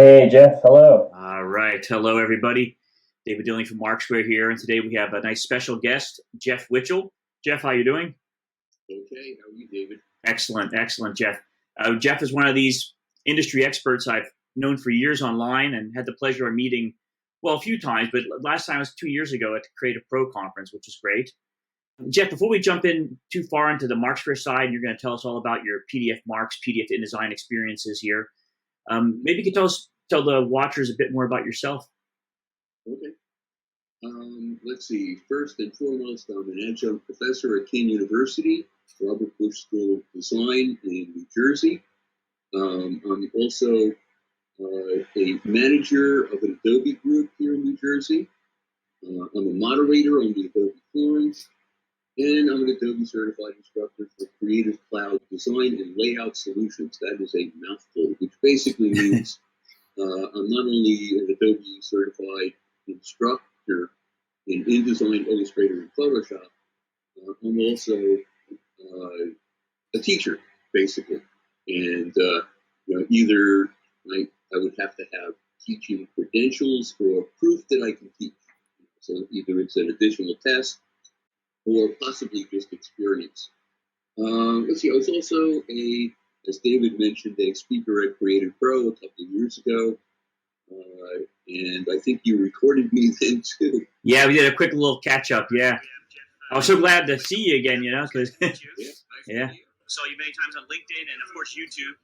Hey, Jeff. Hello. All right. Hello, everybody. David Dilling from Markzware here, and today we have a nice special guest, Jeff Witchel. Jeff, how you doing? Okay. How are you, David? Excellent. Excellent, Jeff. Jeff is one of these industry experts I've known for years online and had the pleasure of meeting, well, a few times, but last time was 2 years ago at the Creative Pro Conference, which is great. Jeff, before we jump in too far into the Markzware side, and you're going to tell us all about your PDFMarkz, PDF InDesign experiences here, maybe you could tell the watchers a bit more about yourself. Okay. Let's see. First and foremost, I'm an adjunct professor at Kean University, Robert Busch School of Design in New Jersey. I'm also a manager of an Adobe group here in New Jersey. I'm a moderator on the Adobe forums, and I'm an Adobe Certified Instructor for Creative Cloud Design and Layout Solutions. That is a mouthful, which basically means I'm not only an Adobe Certified Instructor in InDesign, Illustrator, and Photoshop, I'm also a teacher, basically. And either I would have to have teaching credentials or proof that I can teach. So either it's an additional test or possibly just experience. Let's see, I was also as David mentioned, a speaker at Creative Pro a couple of years ago. And I think you recorded me then too. Yeah, we did a quick little catch up. Yeah. I was so glad to see you again, because yeah. Saw you many times on LinkedIn and of course YouTube.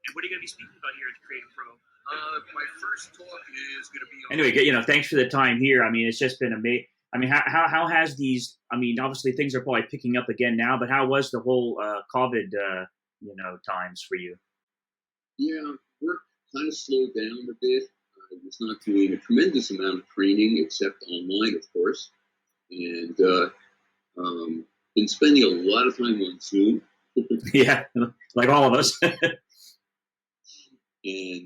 And what are you going to be speaking about here at the Creative Pro? My first talk is going to be on... Anyway, thanks for the time here. I mean, it's just been amazing. I mean, how has these? I mean, obviously things are probably picking up again now, but how was the whole COVID, times for you? Yeah, work kind of slowed down a bit. I was not doing a tremendous amount of training, except online, of course, and been spending a lot of time on Zoom. Yeah, like all of us. And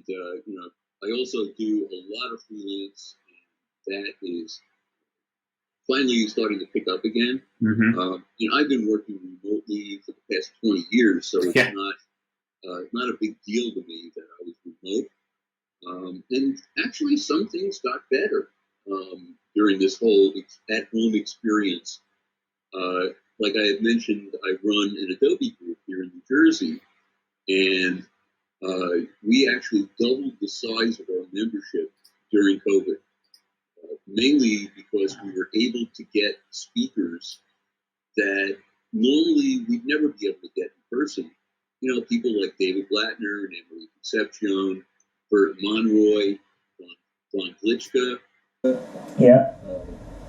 I also do a lot of freelance, and that is finally starting to pick up again. Mm-hmm. I've been working remotely for the past 20 years, so it's not a big deal to me that I was remote. And actually, some things got better during this whole at-home experience. Like I had mentioned, I run an Adobe group here in New Jersey, and we actually doubled the size of our membership during COVID, mainly because we were able to get speakers that normally we'd never be able to get in person. People like David Blattner and Emily Concepcion, Bert Monroy, Von Glitchka. Yeah.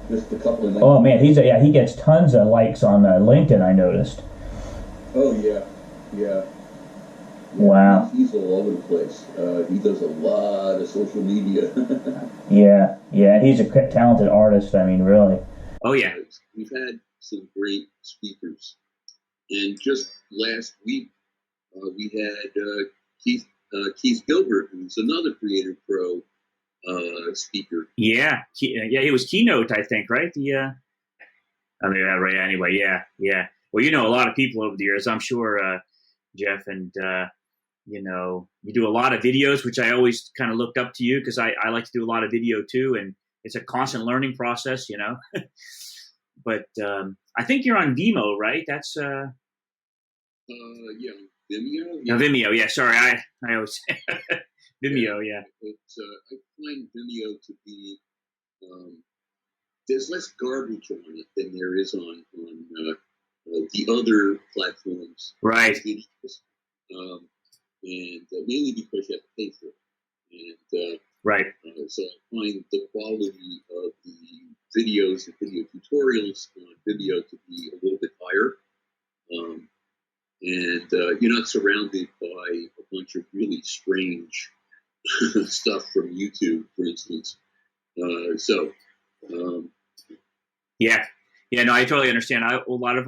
Just a couple of. Oh man, he gets tons of likes on LinkedIn. I noticed. Oh yeah. Wow. He's all over the place. He does a lot of social media. yeah. He's a talented artist. I mean, really. Oh yeah. We've had some great speakers, and just last week we had Keith Gilbert, who's another Creative Pro speaker. Yeah, he was keynote, I think, right? Right. Anyway, yeah. Well, a lot of people over the years, I'm sure, Jeff, and you do a lot of videos, which I always kind of looked up to you because I like to do a lot of video too, and it's a constant learning process, But I think you're on Vimeo, right? That's yeah, Vimeo. No, Vimeo. Yeah, sorry, I always Vimeo. Yeah. It's I find Vimeo to be there's less garbage on it than there is on the other platforms. Right. And mainly because you have to pay for it. And right. So I find the quality of the videos and video tutorials on Vimeo to be a little bit higher. And you're not surrounded by a bunch of really strange stuff from YouTube, for instance. Yeah. No, I totally understand. A lot of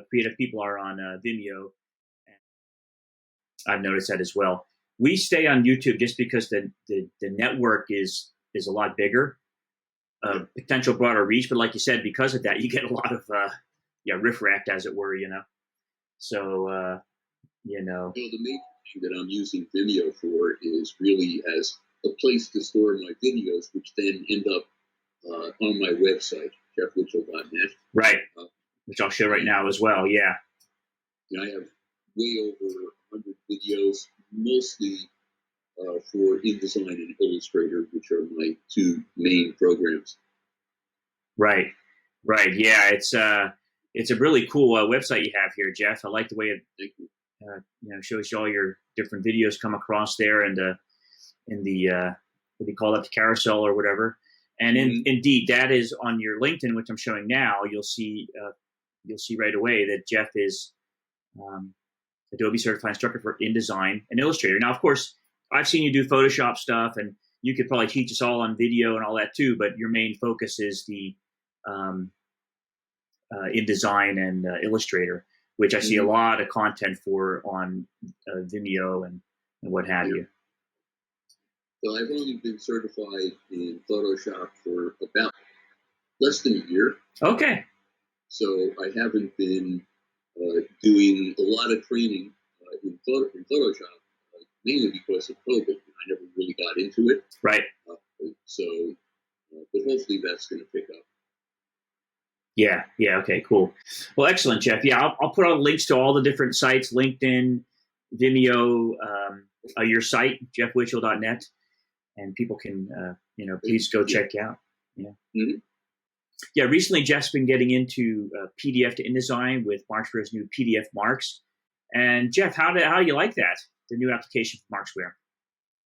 creative people are on Vimeo. I've noticed that as well. We stay on YouTube just because the network is a lot bigger, potential broader reach. But like you said, because of that, you get a lot of riffraff, as it were. So the thing that I'm using Vimeo for is really as a place to store my videos, which then end up on my website, jeffwitchel.net. Right. Which I'll show right now as well. Yeah. And I have way over 100 videos, mostly for InDesign and Illustrator, which are my two main programs. Right. Right. Yeah. It's a really cool website you have here, Jeff. I like the way it shows you all your different videos come across there in the what do you call that, the carousel or whatever. And indeed, that is on your LinkedIn, which I'm showing now. You'll see right away that Jeff is Adobe Certified Instructor for InDesign and Illustrator. Now, of course, I've seen you do Photoshop stuff, and you could probably teach us all on video and all that too. But your main focus is the InDesign and Illustrator, which I see a lot of content for on Vimeo and what have you. So I've only been certified in Photoshop for about less than a year. Okay. So I haven't been doing a lot of training in Photoshop, mainly because of COVID. I never really got into it. Right. But hopefully that's going to pick up. Yeah. Okay, cool. Well, excellent, Jeff. Yeah, I'll put on links to all the different sites, LinkedIn, Vimeo, your site, jeffwitchel.net, and people can, please go check out. Yeah. Mm-hmm. Yeah, recently Jeff's been getting into PDF to InDesign with Markzware's new PDFMarkz. And Jeff, how do you like that, the new application for Markzware?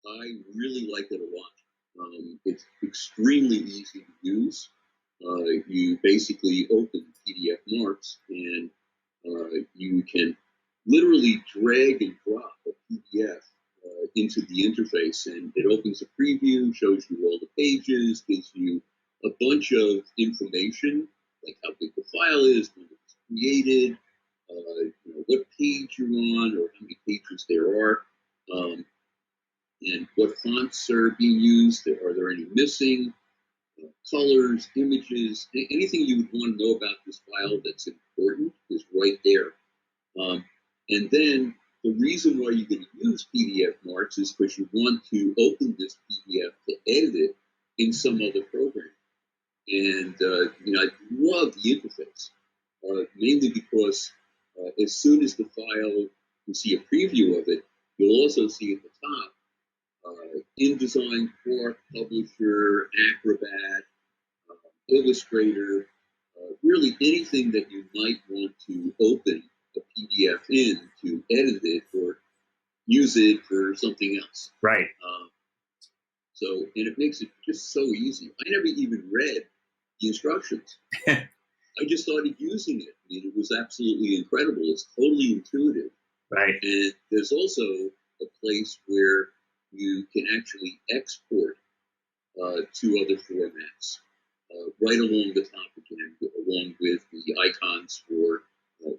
I really like it a lot. It's extremely easy to use. You basically open PDFMarkz and you can literally drag and drop a PDF into the interface, and it opens a preview, shows you all the pages, gives you a bunch of information, like how big the file is, when it was created, what page you're on, or how many pages there are, and what fonts are being used. Are there any missing? Colors, images, anything you would want to know about this file that's important is right there. And then the reason why you're going to use PDFMarkz is because you want to open this PDF to edit it in some other program. And, I love the interface, mainly because as soon as the file, you see a preview of it, you'll also see at the top InDesign, QuarkXPress, Acrobat, Illustrator, really anything that you might want to open a PDF in to edit it or use it for something else. Right. And it makes it just so easy. I never even read the instructions. I just started using it. I mean, it was absolutely incredible. It's totally intuitive. Right. And there's also a place where you can actually export to other formats right along the top again, along with the icons for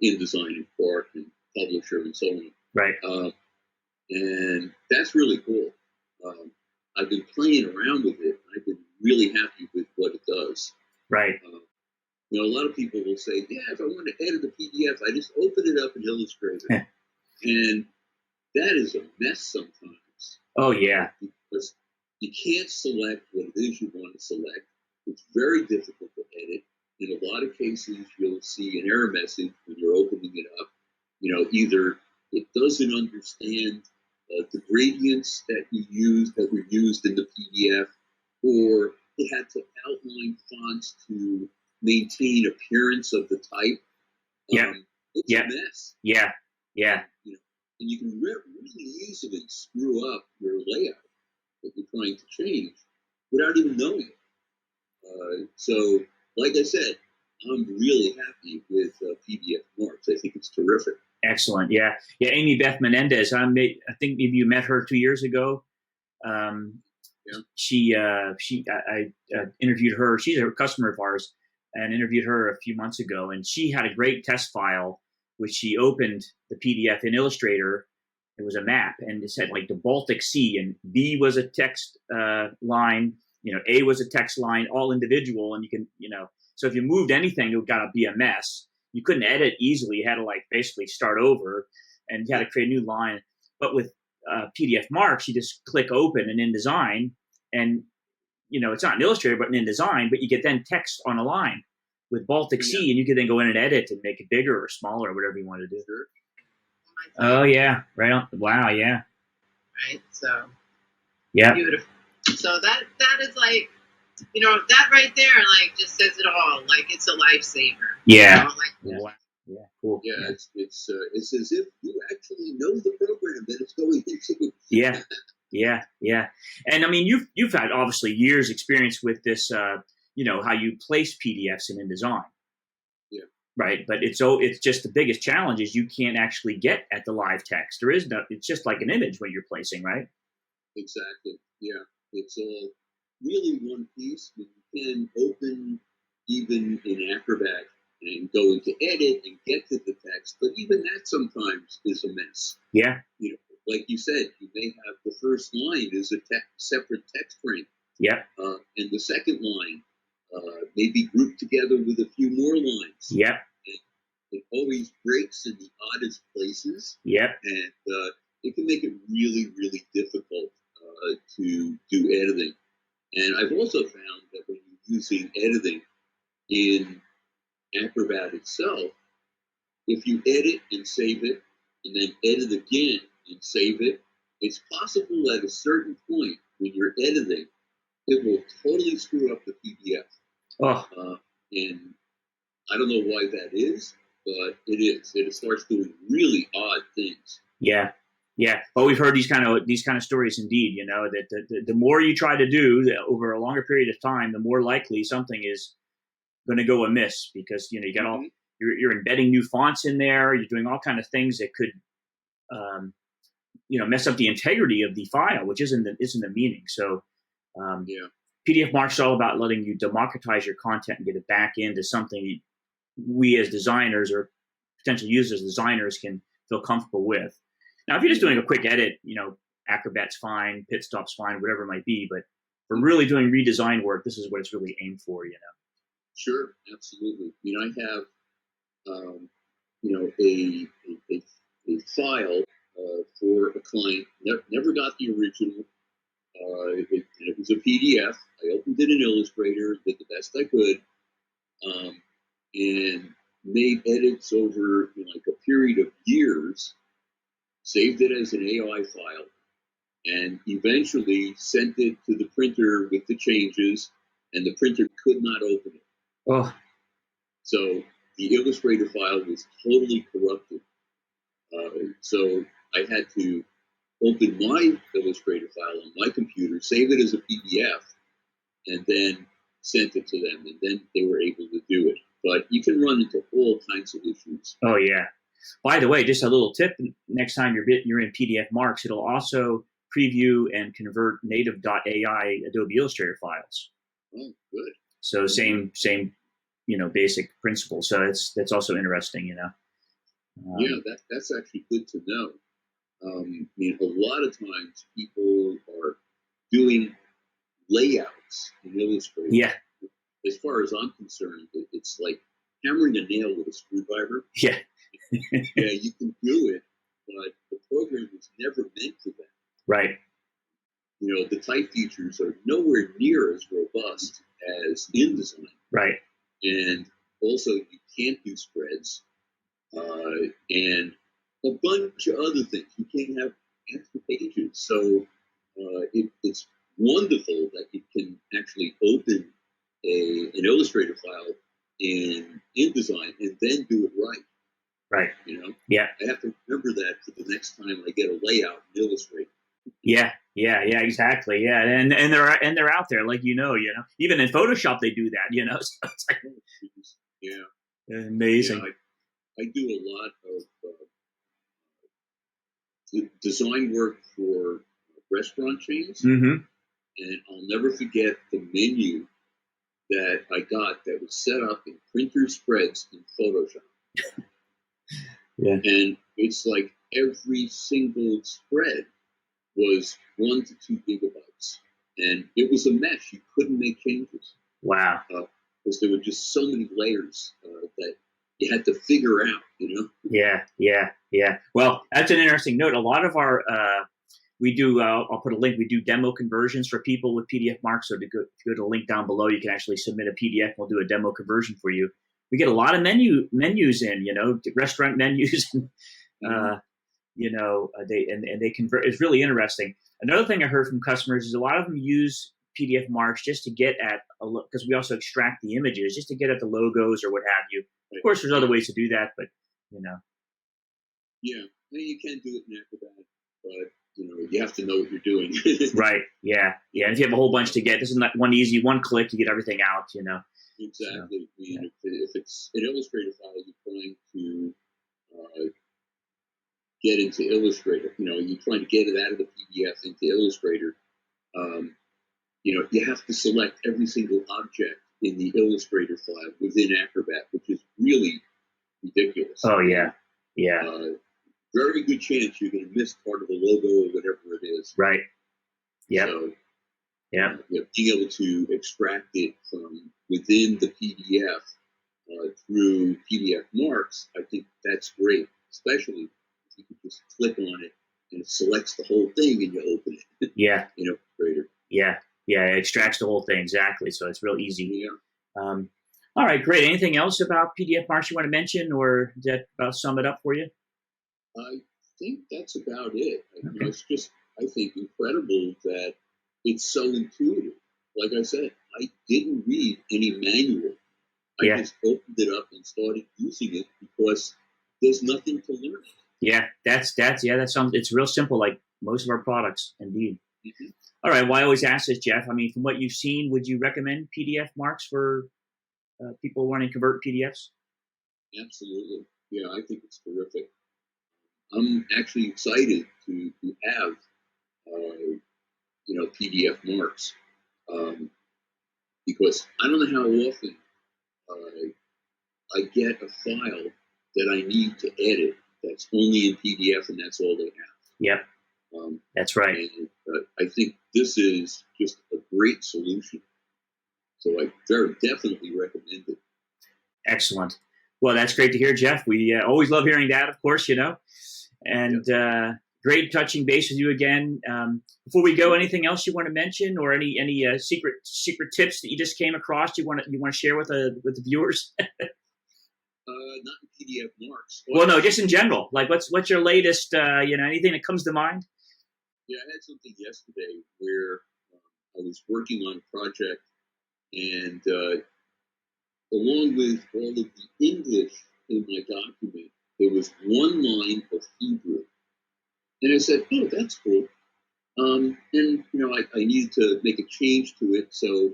InDesign and Quark and Publisher and so on. Right. And that's really cool. I've been playing around with it. I've been really happy with what it does. Right. A lot of people will say, yeah, if I want to edit a PDF, I just open it up in Illustrator. And that is a mess sometimes. Oh, yeah. Because you can't select what it is you want to select. It's very difficult to edit. In a lot of cases, you'll see an error message when you're opening it up. Either it doesn't understand the gradients that were used in the PDF, or it had to outline fonts to maintain appearance of the type. It's a mess. Yeah. And you can really easily screw up your layout that you're trying to change without even knowing it. So, like I said, I'm really happy with PDFMarkz. I think it's terrific. Excellent. Yeah. Amy Beth Menendez. I think maybe you met her 2 years ago. I interviewed her. She's a customer of ours, and interviewed her a few months ago. And she had a great test file, which she opened the PDF in Illustrator. It was a map, and it said like the Baltic Sea, and B was a text line. A was a text line, all individual, and you can, so if you moved anything, it would gotta be a mess. You couldn't edit easily. You had to basically start over, and you had to create a new line. But with PDFMarkz, you just click open in InDesign, and it's not in Illustrator, but in InDesign, but you get then text on a line with Baltic Sea, and you can then go in and edit and make it bigger or smaller, or whatever you want to do. Sure. Oh yeah, right on. Wow, yeah. Right. So. Yeah. Beautiful. So that is like, that right there, like, just says it all. Like, it's a lifesaver. Yeah. Like, yeah. Cool. Yeah, it's as if you actually know the program that it's going into. Yeah. And I mean, you've had obviously years experience with this. How you place PDFs in InDesign. Yeah. Right, but it's just the biggest challenge is you can't actually get at the live text. There is no. It's just like an image when you're placing, right? Exactly. Yeah, it's all really one piece. You can open even in Acrobat and go into edit and get to the text, but even that sometimes is a mess. Yeah. Like you said, you may have the first line is a separate text frame. Yeah. And the second line may be grouped together with a few more lines. Yeah. And it always breaks in the oddest places. Yeah. And it can make it really, really difficult to do editing. And I've also found that when you're using editing in Acrobat itself, if you edit and save it, and then edit again and save it, it's possible at a certain point when you're editing, it will totally screw up the PDF. Oh. And I don't know why that is, but it is. It starts doing really odd things. Yeah. Well, we've heard these kind of stories indeed. That the more you try to do over a longer period of time, the more likely something is going to go amiss because you got all you're embedding new fonts in there. You're doing all kind of things that could mess up the integrity of the file, which isn't the meaning. So PDFMarkz is all about letting you democratize your content and get it back into something we as designers or potential users as designers can feel comfortable with. Now, if you're just doing a quick edit, Acrobat's fine, Pit Stop's fine, whatever it might be. But for really doing redesign work, this is what it's really aimed for, Sure, absolutely. I have, a file for a client. Never got the original. It was a PDF. I opened it in Illustrator, did the best I could, and made edits over like a period of years. Saved it as an AI file, and eventually sent it to the printer with the changes, and the printer could not open it. Oh. So the Illustrator file was totally corrupted. So I had to open my Illustrator file on my computer, save it as a PDF, and then sent it to them, and then they were able to do it. But you can run into all kinds of issues. Oh, yeah. By the way, just a little tip, next time you're in PDFMarkz, it'll also preview and convert native.ai Adobe Illustrator files. Oh, good. So same basic principle. So that's also interesting, That's actually good to know. A lot of times people are doing layouts in Illustrator. Yeah. As far as I'm concerned, it's like hammering a nail with a screwdriver. Yeah. Yeah, you can do it, but the program was never meant for that. Right. The type features are nowhere near as robust as InDesign. Right. And also, you can't do spreads and a bunch of other things. You can't have extra pages. So it's wonderful that you can actually open an Illustrator file in InDesign and then do it right. Right. Yeah. I have to remember that for the next time I get a layout in Illustrator. Yeah, exactly. Yeah, and they're out there, like even in Photoshop they do that. So it's like, amazing. Yeah, I do a lot of design work for restaurant chains, and I'll never forget the menu that I got that was set up in printer spreads in Photoshop. Yeah, and it's like every single spread was 1 to 2 gigabytes, and it was a mess. You couldn't make changes. Wow. Because there were just so many layers that you had to figure out, Yeah. Well, that's an interesting note. A lot of our we do. I'll put a link. We do demo conversions for people with PDFMarkz. So if you go to the link down below, you can actually submit a PDF. We'll do a demo conversion for you. We get a lot of menus in, restaurant menus. They convert. It's really interesting. Another thing I heard from customers is a lot of them use PDFMarkz just to get at because we also extract the images just to get at the logos or what have you. Of course, there's other ways to do that, but Yeah, you can do it in Acrobat, but you have to know what you're doing. Right. Yeah. Yeah. And if you have a whole bunch to get, this is not one click, you get everything out. Exactly. So, if it's an Illustrator file you're trying to get into Illustrator, you're trying to get it out of the PDF into Illustrator, you have to select every single object in the Illustrator file within Acrobat, which is really ridiculous. Oh, yeah. Yeah. Very good chance you're going to miss part of the logo or whatever it is. Right. Yeah. So, yeah. Being able to extract it from within the PDF through PDFMarkz, I think that's great, especially if you can just click on it and it selects the whole thing and you open it. Yeah. in Illustrator. Yeah. Yeah. It extracts the whole thing. Exactly. So it's real easy. Yeah. All right. Great. Anything else about PDFMarkz you want to mention, or does that about sum it up for you? I think that's about it. Okay. It's just, I think, incredible that it's so intuitive. Like I said, I didn't read any manual. I just opened it up and started using it because there's nothing to learn. Yeah, that sounds, it's real simple, like most of our products, indeed. Mm-hmm. All right. Well, I always ask this, Jeff. I mean, from what you've seen, would you recommend PDFMarkz for people wanting to convert PDFs? Absolutely. Yeah, I think it's terrific. I'm actually excited to have, PDFMarkz, because I don't know how often I get a file that I need to edit that's only in PDF and that's all they have. Yep, that's right. And I think this is just a great solution. So I very definitely recommend it. Excellent. Well, that's great to hear, Jeff. We always love hearing that, of course, and great touching base with you again. Before we go, anything else you want to mention, or any secret tips that you just came across you want to share with the viewers? Not in PDFMarkz. Well, no, just in general. Like, what's your latest? Anything that comes to mind? Yeah, I had something yesterday where I was working on a project, and along with all of the English in my document, there was one line of Hebrew. And I said, oh, that's cool. And, I needed to make a change to it. So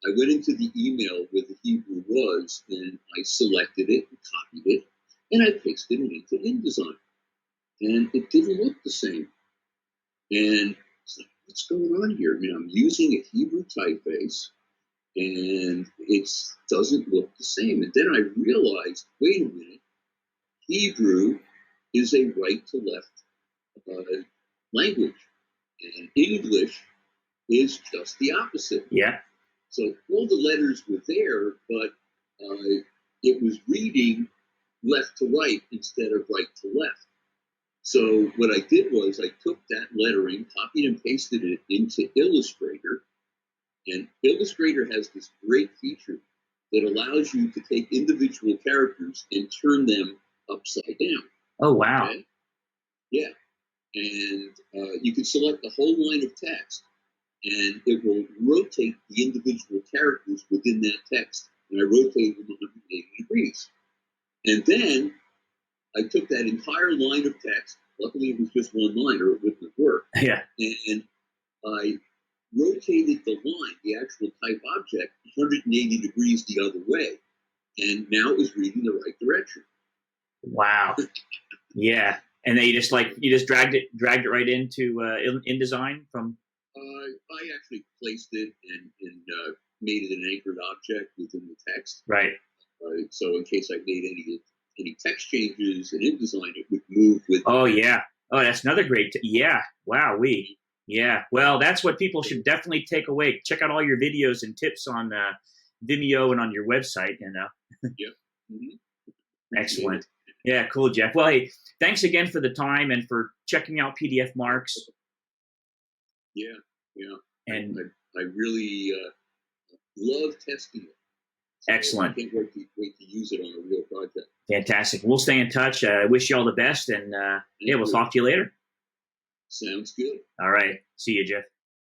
I went into the email where the Hebrew was, and I selected it and copied it, and I pasted it into InDesign. And it didn't look the same. And it's like, what's going on here? I'm using a Hebrew typeface, and it doesn't look the same. And then I realized, wait a minute, Hebrew is a right-to-left language, and English is just the opposite. Yeah. So all the letters were there, but it was reading left to right instead of right to left. So what I did was I took that lettering, copied and pasted it into Illustrator, and Illustrator has this great feature that allows you to take individual characters and turn them upside down. Oh, wow. Okay? Yeah. And you can select the whole line of text, and it will rotate the individual characters within that text. And I rotated them 180 degrees. And then I took that entire line of text, luckily it was just one line or it wouldn't have worked. Yeah. And I rotated the line, the actual type object, 180 degrees the other way. And now it was reading the right direction. Wow. Yeah. And then you just dragged it right into InDesign from. I actually placed it and made it an anchored object within the text. Right. So in case I made any text changes in InDesign, it would move with. Oh yeah. Oh, that's another great. Yeah. Wow. Yeah. Well, that's what people should definitely take away. Check out all your videos and tips on Vimeo and on your website. Yep. Mm-hmm. Excellent. Yeah. Cool, Jeff. Well, hey, thanks again for the time and for checking out PDFMarkz. Yeah, yeah. And I really love testing it. So excellent. I can't wait to use it on a real project. Fantastic. We'll stay in touch. I wish you all the best, and we'll talk to you later. Sounds good. All right. See you, Jeff.